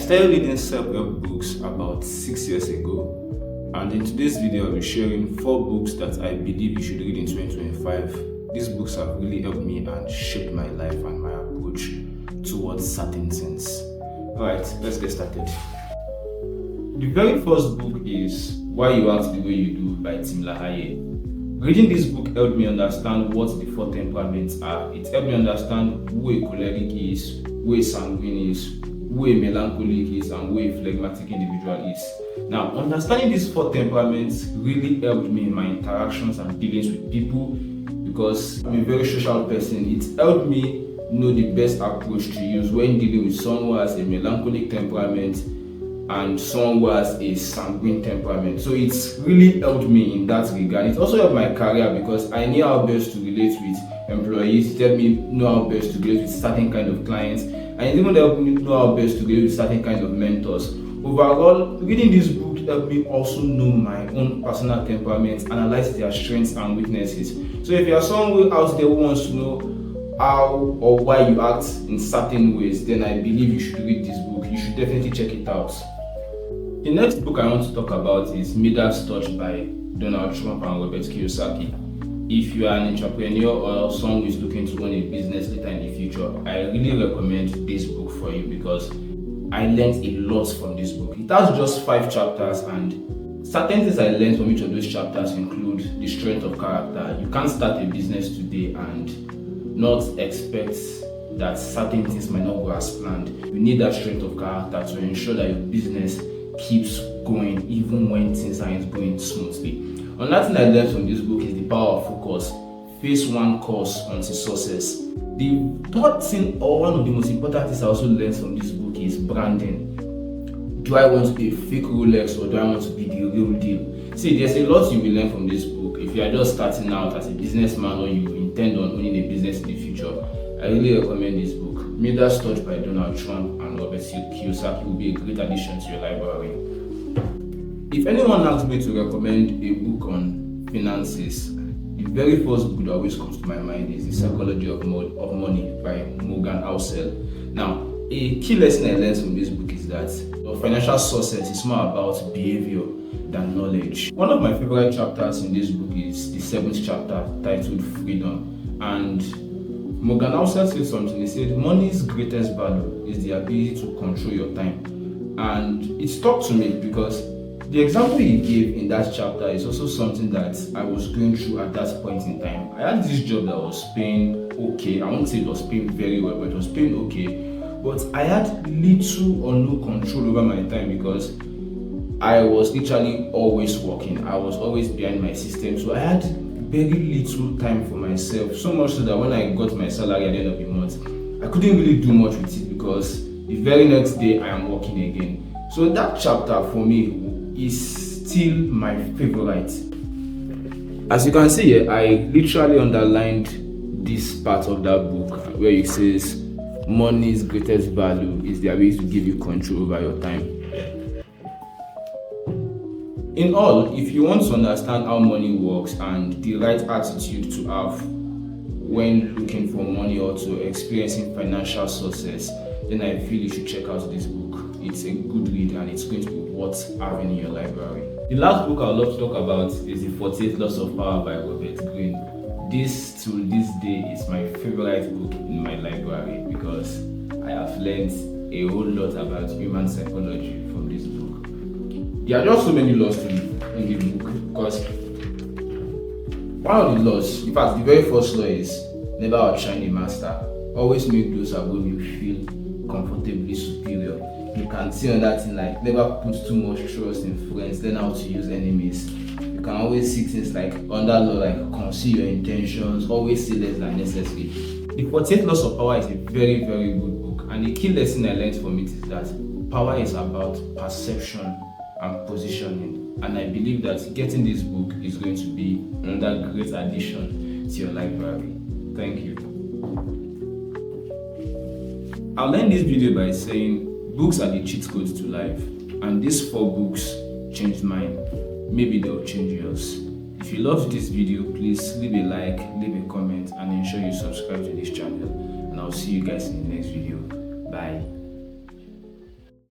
started reading self-help books about 6 years ago, and in today's video I'll be sharing 4 books that I believe you should read in 2025. These books have really helped me and shaped my life and my approach towards certain things. Alright, let's get started. The very first book is Why You Act the Way You Do by LaHaye. Reading this book helped me understand what the 4 temperaments are. It helped me understand who a choleric is, who a sanguine is, who a melancholic is, and who a phlegmatic individual is. Now, understanding these 4 temperaments really helped me in my interactions and dealings with people because I'm a very social person. It helped me know the best approach to use when dealing with someone who has a melancholic temperament and someone who has a sanguine temperament. So it's really helped me in that regard. It also helped my career because I knew how best to relate with employees. It helped me know how best to relate with certain kind of clients, and it even helped me know how best to relate with certain kind of mentors. Overall, reading this book helped me also know my own personal temperaments, analyze their strengths and weaknesses. So if you are someone out there who wants to know how or why you act in certain ways, then I believe you should read this book. You should definitely check it out. The next book I want to talk about is Midas by Donald Trump and Robert Kiyosaki. If you are an entrepreneur or someone who is looking to run a business later in the future, I really recommend this book for you because I learned a lot from this book. It has just 5 chapters, and certain things I learned from each of those chapters include the strength of character. You can't start a business today and not expect that certain things might not go as planned. You need that strength of character to ensure that your business keeps going even when things aren't going smoothly. Another thing I learned from this book is the power of focus. Face one course until success. The third thing, or one of the most important things I also learned from this book, is branding. Do I want to be a fake Rolex or do I want to be the real deal? See, there's a lot you will learn from this book. If you are just starting out as a businessman or you intend on owning a business in the future, I really recommend this book. Midas by Donald Trump and Robert Kiyosaki will be a great addition to your library. If anyone asks me to recommend a book on finances, the very first book that always comes to my mind is The Psychology of Money by Housel. Now, a key lesson I learned from this book is that your financial success is more about behavior than knowledge. One of my favorite chapters in this book is the 7th chapter titled Freedom. And Housel said something. He said, money's greatest value is the ability to control your time. And it stuck to me because the example he gave in that chapter is also something that I was going through at that point in time. I had this job that was paying okay. I won't say it was paying very well, but it was paying okay. But I had little or no control over my time because I was literally always working. I was always behind my system. So I had very little time for myself. So much so that when I got my salary at the end of the month, I couldn't really do much with it because the very next day I am working again. So that chapter for me is still my favorite. As you can see here, I literally underlined this part of that book where it says money's greatest value is the ability to give you control over your time. In all, if you want to understand how money works and the right attitude to have when looking for money or to experiencing financial success, then I feel you should check out this book. It's a good read and it's going to be worth having in your library. The last book I would love to talk about is The 48 Laws of Power by Robert Greene. This to this day is my favorite book in my library because I have learned a whole lot about human psychology from this book. There are just so many laws in the book because one of the laws, in fact the very first law, is never outshine the master. Always make those above you feel comfortably superior. You can see on that thing like never put too much trust in friends, learn how to use enemies. You can always see things like under law like conceal your intentions, always say less than necessary. The 48 Laws of Power is a very, very good book, and the key lesson I learned from it is that power is about perception and positioning, and I believe that getting this book is going to be another great addition to your library. Thank you. I'll end this video by saying books are the cheat codes to life, and these 4 books changed mine. Maybe they'll change yours. If you loved this video, please leave a like, leave a comment, and ensure you subscribe to this channel. And I'll see you guys in the next video. Bye.